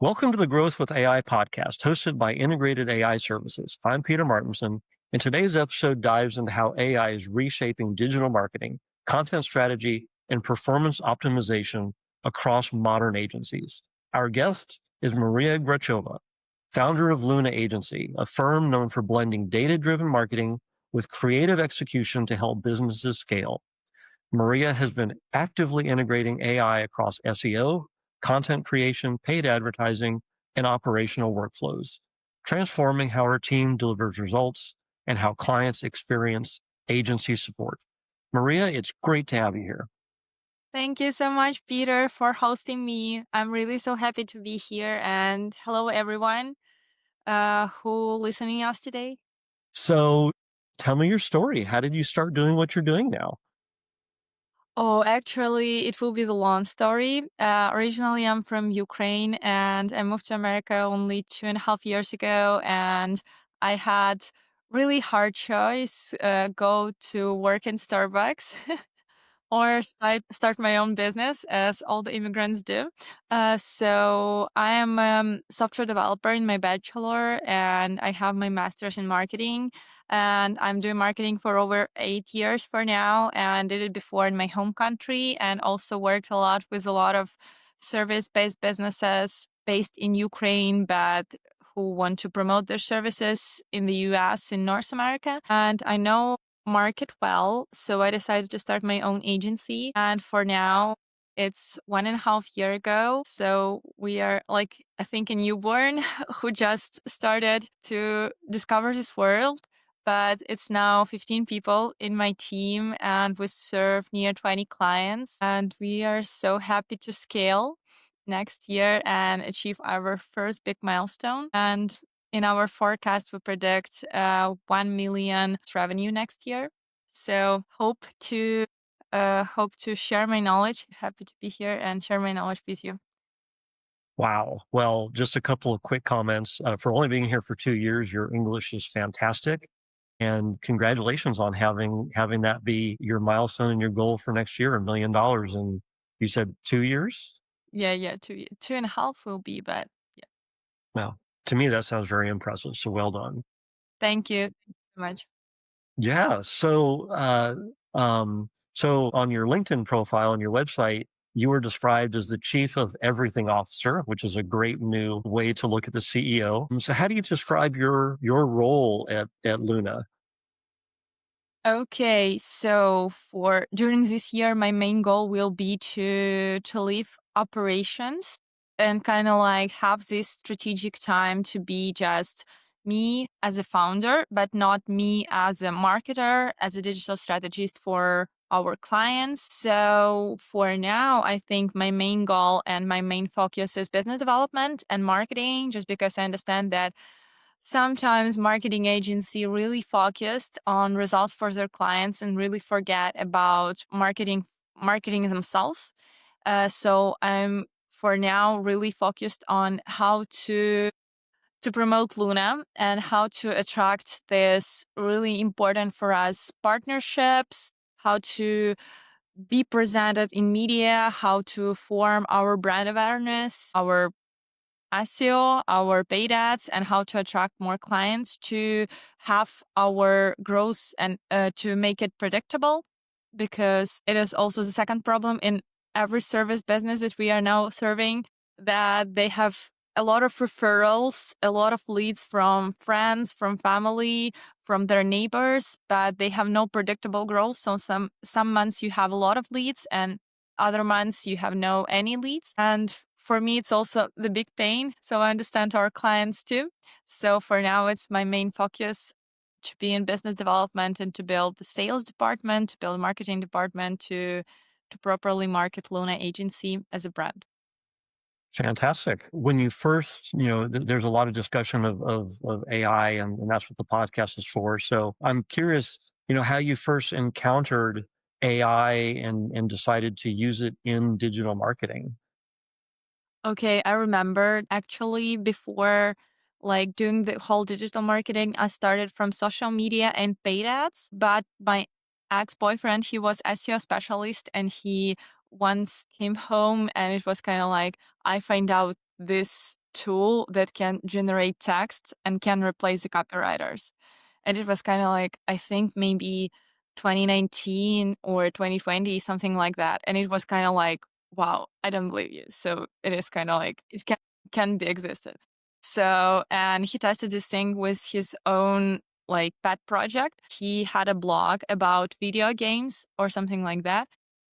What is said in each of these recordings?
Welcome to the Growth with AI podcast, hosted by Integrated AI Services. I'm Peter Martinson, and today's episode dives into how AI is reshaping digital marketing, content strategy, and performance optimization across modern agencies. Our guest is Mariia Grachova, founder of Luna Agency, a firm known for blending data-driven marketing with creative execution to help businesses scale. Mariia has been actively integrating AI across SEO, content creation, paid advertising, and operational workflows, transforming how her team delivers results and how clients experience agency support. Mariia, it's great to have you here. Thank you so much, Peter, for hosting me. I'm really so happy to be here. And hello, everyone who listening us today. So tell me your story. How did you start doing what you're doing now? Oh, actually, it will be the long story. Originally, I'm from Ukraine and I moved to America only 2.5 years ago. And I had really hard choice, go to work in Starbucks or start my own business as all the immigrants do. So I am a software developer in my bachelor and I have my master's in marketing, and I'm doing marketing for over 8 years for now, and did it before in my home country, and also worked a lot with a lot of service-based businesses based in Ukraine, but who want to promote their services in the US, in North America. And I know market well. So I decided to start my own agency. And for now, it's 1.5 year ago. So we are like, I think, a newborn who just started to discover this world. But it's now 15 people in my team and we serve near 20 clients. And we are so happy to scale next year and achieve our first big milestone. And in our forecast, we predict 1 million revenue next year. So hope to share my knowledge. Happy to be here and share my knowledge with you. Wow. Well, just a couple of quick comments. For only being here for 2 years, your English is fantastic. And congratulations on having that be your milestone and your goal for next year, $1 million. And you said 2 years? Yeah, 2.5 will be, but yeah. Now, to me, that sounds very impressive. So well done. Thank you. Thank you so much. Yeah. So on your LinkedIn profile on your website, you were described as the chief of everything officer, which is a great new way to look at the CEO. So how do you describe your role at Luna? Okay, so for during this year, my main goal will be to leave operations and kind of like have this strategic time to be just me as a founder, but not me as a marketer, as a digital strategist for our clients. So for now, I think my main goal and my main focus is business development and marketing, just because I understand that sometimes marketing agency really focused on results for their clients and really forget about marketing themselves. So I'm for now really focused on how to promote Luna and how to attract this really important for us partnerships, how to be presented in media, how to form our brand awareness, our SEO, our paid ads, and how to attract more clients to have our growth and to make it predictable, because it is also the second problem in every service business that we are now serving, that they have a lot of referrals, a lot of leads from friends, from family, from their neighbors, but they have no predictable growth. So some months you have a lot of leads and other months you have no any leads. And for me, it's also the big pain. So I understand our clients too. So for now, it's my main focus to be in business development and to build the sales department, to build a marketing department, to properly market Luna Agency as a brand. Fantastic. When you first, there's a lot of discussion of AI, and that's what the podcast is for. So I'm curious, how you first encountered AI and decided to use it in digital marketing. Okay, I remember actually before like doing the whole digital marketing, I started from social media and paid ads, but my ex-boyfriend, he was SEO specialist and he once came home and it was kind of like, I find out this tool that can generate text and can replace the copywriters. And it was kind of like, I think maybe 2019 or 2020, something like that. And it was kind of like, wow, I don't believe you. So it is kind of like, can be existed. So, and he tested this thing with his own like pet project. He had a blog about video games or something like that.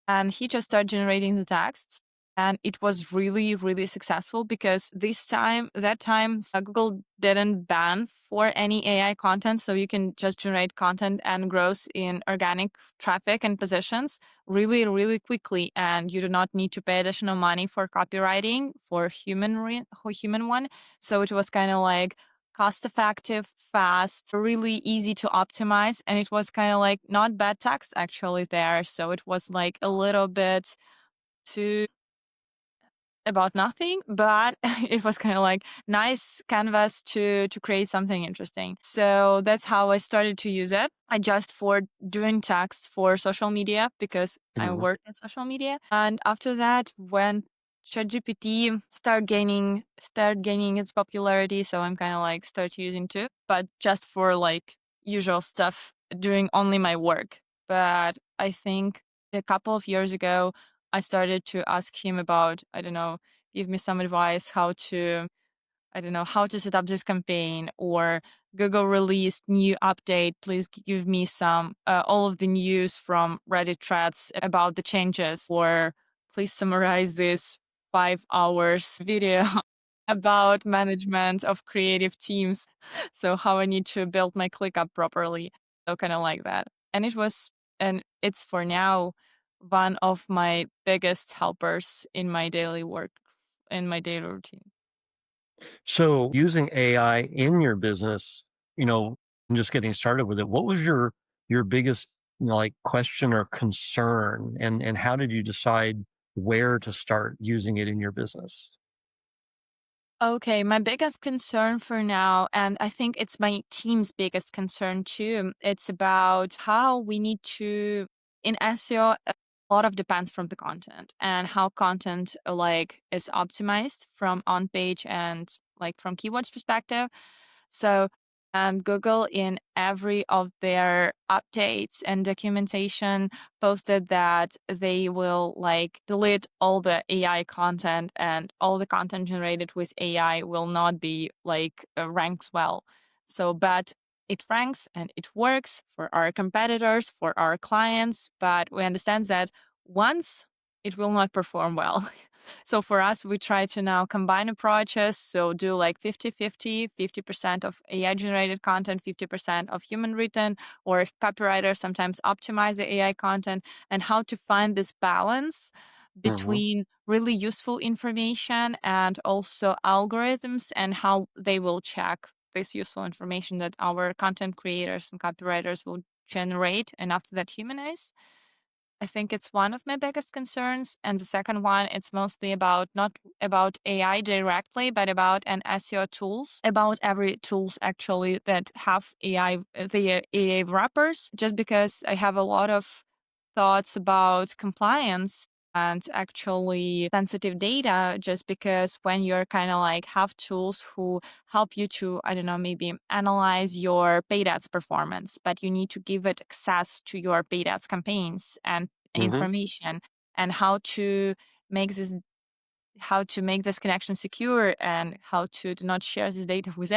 And he just started generating the texts. And it was really, really successful because that time, Google didn't ban for any AI content. So you can just generate content and grows in organic traffic and positions really, really quickly. And you do not need to pay additional money for copywriting for human one. So it was kind of like cost effective, fast, really easy to optimize. And it was kind of like not bad text actually there. So it was like a little bit too about nothing, but it was kind of like nice canvas to create something interesting. So that's how I started to use it. I just for doing text for social media because I Mhm. work in social media. And after that, when ChatGPT start gaining its popularity, so I'm kind of like start using too, but just for like usual stuff, doing only my work. But I think a couple of years ago, I started to ask him about, I don't know, give me some advice how to, I don't know, how to set up this campaign or Google released new update. Please give me some, all of the news from Reddit threads about the changes or please summarize this 5 hours video about management of creative teams. So how I need to build my ClickUp properly. So kind of like that. And it's for now one of my biggest helpers in my daily work, in my daily routine. So using AI in your business, and just getting started with it, what was your biggest, like question or concern, and how did you decide where to start using it in your business? Okay, my biggest concern for now, and I think it's my team's biggest concern too, it's about how we need to, in SEO, a lot of depends from the content and how content like is optimized from on page and like from keywords perspective. So, and Google in every of their updates and documentation posted that they will like delete all the AI content and all the content generated with AI will not be like ranks well. So, but it ranks and it works for our competitors, for our clients, but we understand that once it will not perform well. So for us, we try to now combine approaches. So do like 50-50 of AI generated content, 50% of human written, or copywriters sometimes optimize the AI content, and how to find this balance Mhm. between really useful information and also algorithms and how they will check this useful information that our content creators and copywriters will generate and after that humanize. I think it's one of my biggest concerns. And the second one, it's mostly about not about AI directly, but about an SEO tools, about every tools actually that have AI, the AI wrappers, just because I have a lot of thoughts about compliance and actually sensitive data just because when you're kind of like have tools who help you to I don't know maybe analyze your paid ads performance but you need to give it access to your paid ads campaigns and Mhm. information and make this how to make this connection secure and how to do not share this data with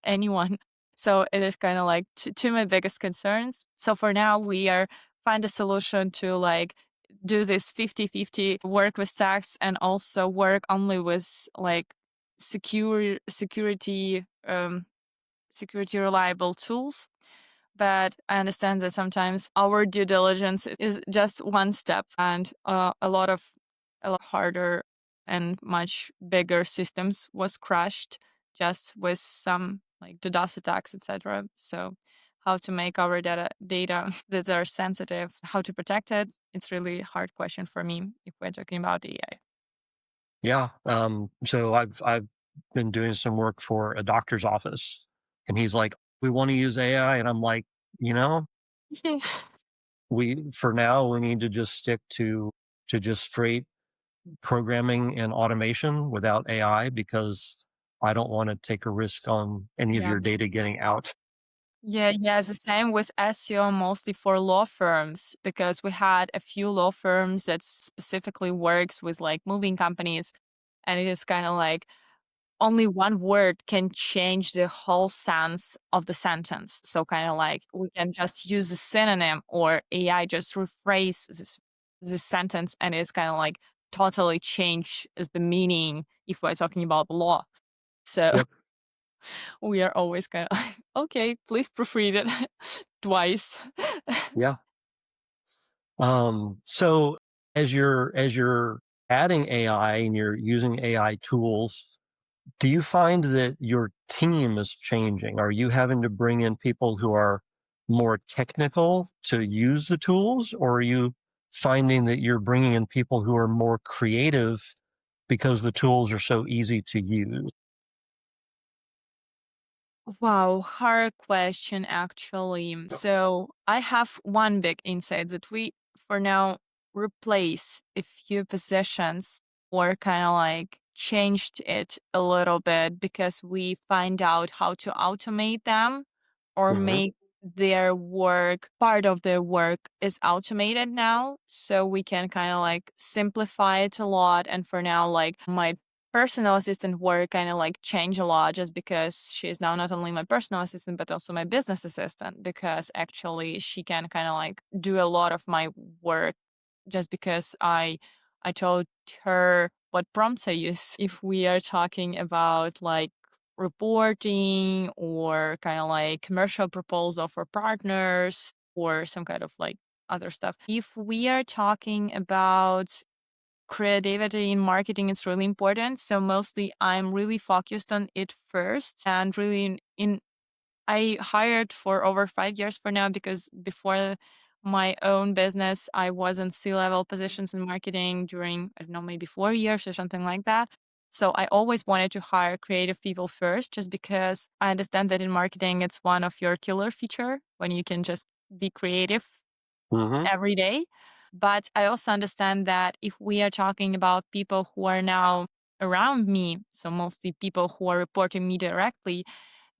anyone. So it is kind of like two my biggest concerns. So for now, we are find a solution to like do this 50-50 work with tax and also work only with like security, security reliable tools. But I understand that sometimes our due diligence is just one step and a lot harder and much bigger systems was crushed just with some like DDoS attacks, etc. So how to make our data that are sensitive, how to protect it, it's really hard question for me if we're talking about AI. Yeah. So I've been doing some work for a doctor's office, and he's like, "We want to use AI," and I'm like, you know, Yeah. we for now we need to just stick to just straight programming and automation without AI because I don't want to take a risk on any of Yeah. your data getting out. Yeah, yeah, it's the same with SEO, mostly for law firms, because we had a few law firms that specifically works with like moving companies, and it is kind of like only one word can change the whole sense of the sentence. So kind of like we can just use a synonym or AI just rephrase this sentence and it's kind of like totally change the meaning if we're talking about law. So Yep. we are always kind of like, okay, please proofread it twice. Yeah. So as you're adding AI and you're using AI tools, do you find that your team is changing? Are you having to bring in people who are more technical to use the tools, or are you finding that you're bringing in people who are more creative because the tools are so easy to use? Wow, hard question actually. So I have one big insight that we for now replace a few positions or kind of like changed it a little bit because we find out how to automate them or Hmm. make their work part of their work is automated now, so we can kind of like simplify it a lot. And for now, like my personal assistant work kind of like change a lot just because she's now not only my personal assistant but also my business assistant, because actually she can kind of like do a lot of my work just because I told her what prompts I use. If we are talking about like reporting or kind of like commercial proposal for partners or some kind of like other stuff. If we are talking about creativity in marketing, it's really important. So mostly I'm really focused on it first and really in I hired for over 5 years for now because before my own business, I was in C-level positions in marketing during, I don't know, maybe 4 years or something like that. So I always wanted to hire creative people first, just because I understand that in marketing, it's one of your killer feature when you can just be creative Hmm. every day. But I also understand that if we are talking about people who are now around me, so mostly people who are reporting me directly,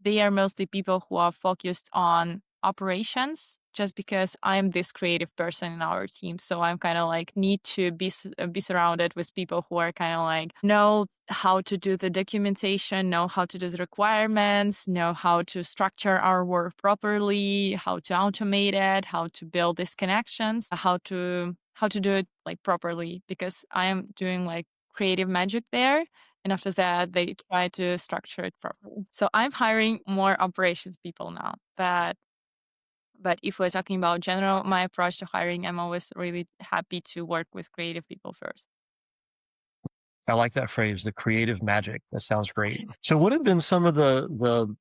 they are mostly people who are focused on operations just because I'm this creative person in our team. So I'm kind of like need to be surrounded with people who are kind of like know how to do the documentation, know how to do the requirements, know how to structure our work properly, how to automate it, how to build these connections, how to do it like properly, because I am doing like creative magic there, and after that, they try to structure it properly. So I'm hiring more operations people now. But if we're talking about general, my approach to hiring, I'm always really happy to work with creative people first. I like that phrase, the creative magic. That sounds great. So, what have been some of the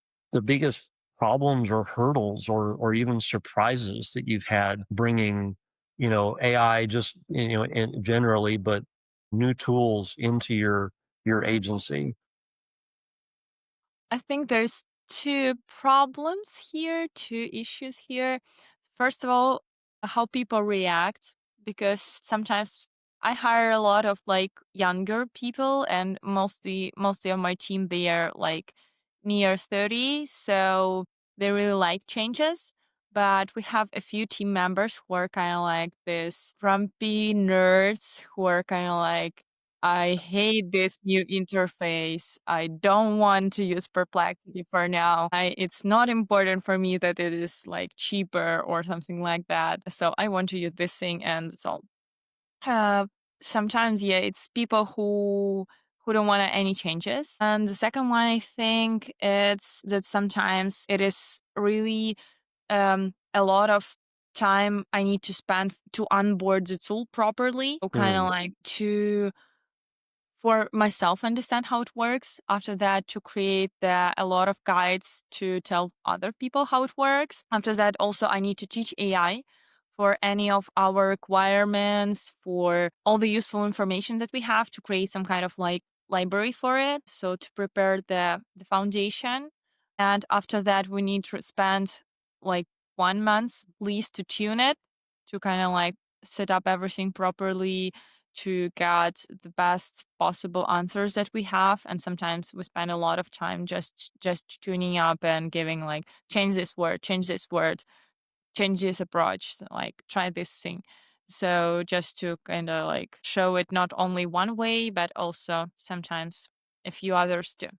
biggest problems or hurdles or even surprises that you've had bringing, AI just generally, but new tools into your agency? I think there's two problems here, two issues here. First of all, how people react, because sometimes I hire a lot of like younger people, and mostly of my team they are like near 30, so they really like changes. But we have a few team members who are kind of like this grumpy nerds who are kind of like, I hate this new interface. I don't want to use Perplexity for now. It's not important for me that it is like cheaper or something like that. So I want to use this thing, and so uh, sometimes yeah, it's people who don't want any changes. And the second one, I think it's that sometimes it is really a lot of time I need to spend to onboard the tool properly. So kind of Mm, like to for myself understand how it works. After that, to create a lot of guides to tell other people how it works. After that, also I need to teach AI for any of our requirements, for all the useful information that we have, to create some kind of like library for it. So to prepare the foundation. And after that, we need to spend like 1 month at least to tune it, to kind of like set up everything properly, to get the best possible answers that we have. And sometimes we spend a lot of time just tuning up and giving like change this word, change this approach, so, like try this thing. So just to kind of like show it not only one way, but also sometimes a few others too.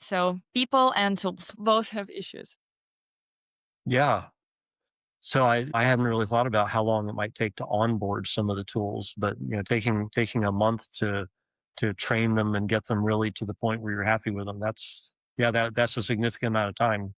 So people and tools both have issues. Yeah. So I hadn't really thought about how long it might take to onboard some of the tools, but taking a month to train them and get them really to the point where you're happy with them, that's a significant amount of time.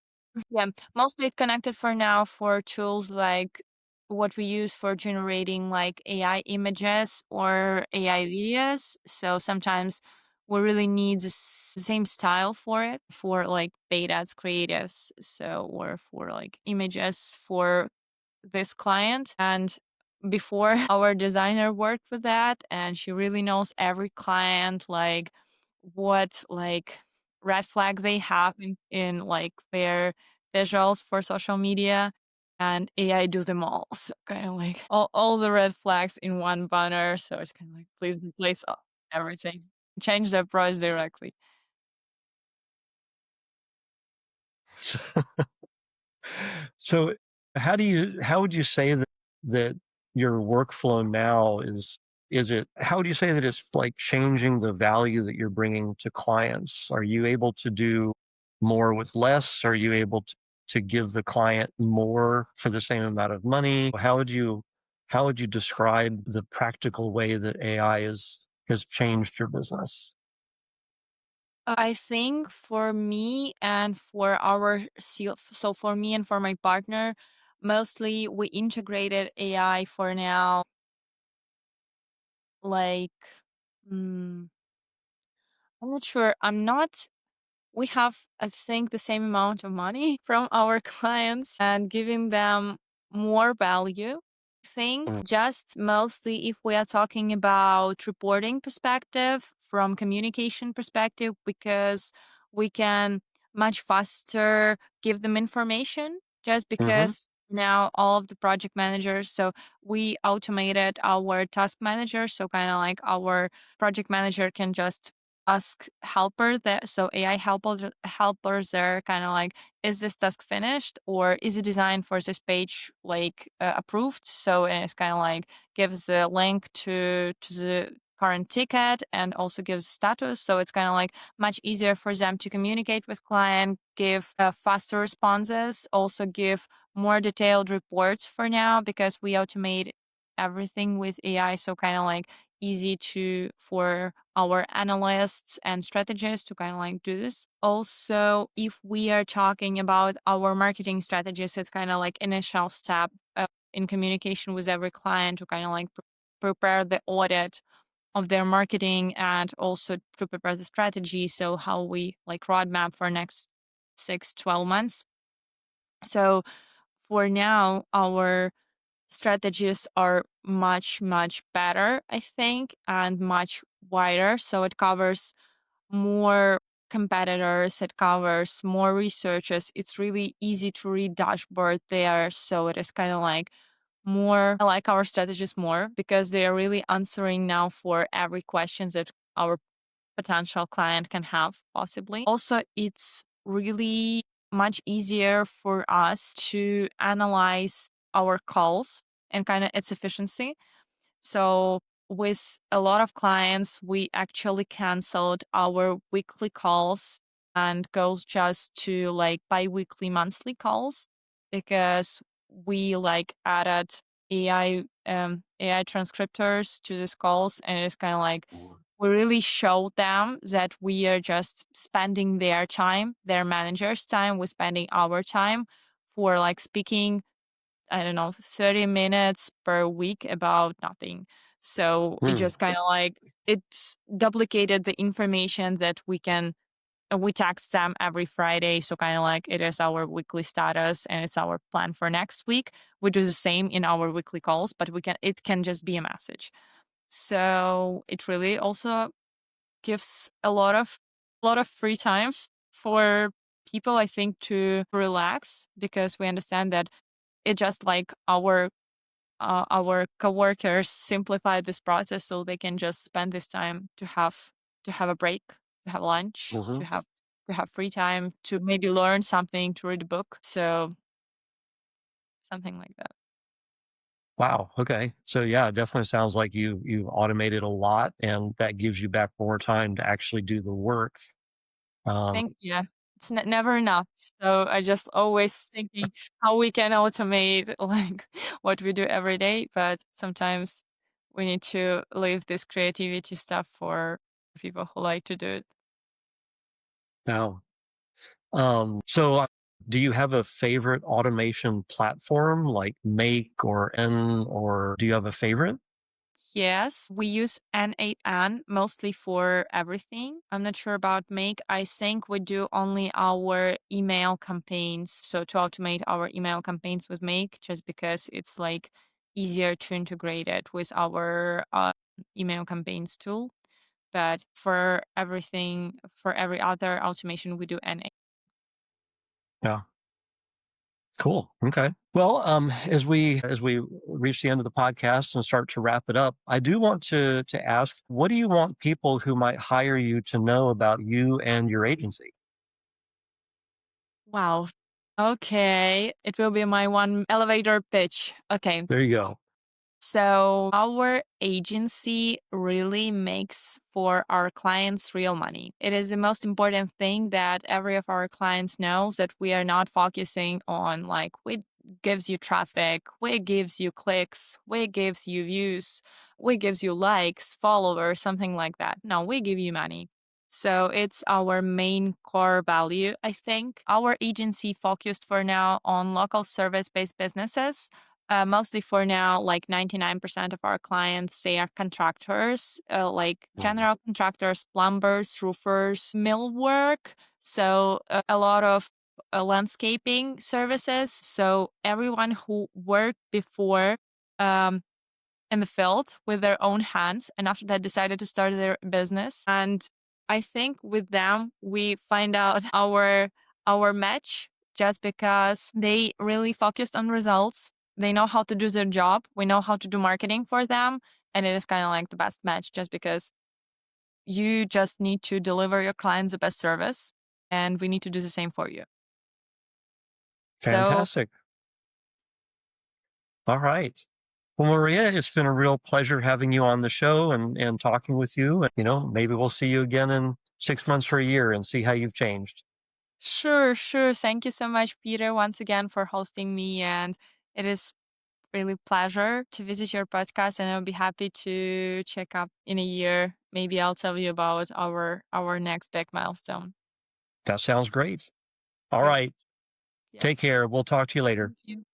Yeah, mostly connected for now for tools like what we use for generating like AI images or AI videos. So sometimes we really need the same style for it for like paid ads creatives. So, or for like images for this client. And before our designer worked with that, and she really knows every client, like what like red flag they have in like their visuals for social media, and AI do them all. So kind of like all the red flags in one banner. So it's kind of like please replace everything. Change the approach directly. So how would you say that your workflow now is it how would you say that it's like changing the value that you're bringing to clients? Are you able to do more with less? Are you able to give the client more for the same amount of money? How would you describe the practical way that AI has changed your business? I think for me and for our so for me and for my partner, mostly we integrated AI for now. Like, mm, I'm not sure. I'm not. We have, I think, the same amount of money from our clients and giving them more value. I think Mm, just mostly if we are talking about reporting perspective from communication perspective, because we can much faster give them information just mhm, because now all of the project managers, so we automated our task manager, so kind of like our project manager can just ask helper that, so AI helpers they're kind of like, is this task finished or is it designed for this page like approved? So and it's kind of like gives a link to the current ticket and also gives status. So it's kind of like much easier for them to communicate with client, give faster responses, also give more detailed reports for now because we automate everything with AI. So kind of like easy to for our analysts and strategists to kind of like do this. Also, if we are talking about our marketing strategies, it's kind of like initial step in communication with every client to kind of like prepare the audit of their marketing and also to prepare the strategy. So how we like roadmap for next 6-12 months. So for now, our strategies are much, much better, I think, and much wider. So it covers more competitors, it covers more researchers. It's really easy to read dashboard there. So it is kind of like more, I like our strategies more because they are really answering now for every questions that our potential client can have possibly. Also, it's really much easier for us to analyze our calls and kind of its efficiency. So with a lot of clients, we actually canceled our weekly calls and goes just to like bi-weekly monthly calls because we like added AI transcriptors to these calls, and it's kind of like we really show them that we are just spending their time, their manager's time, we're spending our time for like speaking, I don't know, 30 minutes per week about nothing. So it mm, just kind of like it's duplicated the information that we text them every Friday. So kind of like it is our weekly status and it's our plan for next week. We do the same in our weekly calls, but it can just be a message. So it really also gives a lot of free time for people, I think, to relax because we understand that it's just like our coworkers simplify this process so they can just spend this time to have a break, to have lunch, Hmm. to have free time, to maybe learn something, to read a book. So something like that. Wow. Okay. So yeah, it definitely sounds like you've automated a lot, and that gives you back more time to actually do the work. Um, Think yeah, it's never enough. So I just always thinking how we can automate like what we do every day, but sometimes we need to leave this creativity stuff for people who like to do it. Now, so do you have a favorite automation platform like Make or N, or do you have a favorite? Yes, we use N8N mostly for everything. I'm not sure about Make. I think we do only our email campaigns. So to automate our email campaigns with Make, just because it's like easier to integrate it with our email campaigns tool. But for everything, for every other automation, we do N8. Yeah. Cool. Okay. Well, as we reach the end of the podcast and start to wrap it up, I do want to ask, what do you want people who might hire you to know about you and your agency? Wow. Okay. It will be my one elevator pitch. Okay. There you go. So our agency really makes for our clients real money. It is the most important thing that every of our clients knows that we are not focusing on like what gives you traffic, what gives you clicks, what gives you views, what gives you likes, followers, something like that. No, we give you money. So it's our main core value, I think. Our agency focused for now on local service-based businesses mostly for now, like 99% of our clients, they are contractors, like Mhm. general contractors, plumbers, roofers, millwork. So a lot of landscaping services. So everyone who worked before um, in the field with their own hands and after that decided to start their business. And I think with them, we find out our match just because they really focused on results. They know how to do their job. We know how to do marketing for them. And it is kind of like the best match just because you just need to deliver your clients the best service. And we need to do the same for you. So, Fantastic. All right. Well, Maria, it's been a real pleasure having you on the show and talking with you. And, maybe we'll see you again in 6 months or a year and see how you've changed. sure, sure. Thank you so much, Peter, once again for hosting me. And it is really pleasure to visit your podcast, and I'll be happy to check up in a year. Maybe I'll tell you about our next big milestone. That sounds great. All Great. right. Yeah. Take care. We'll talk to you later. Thank you.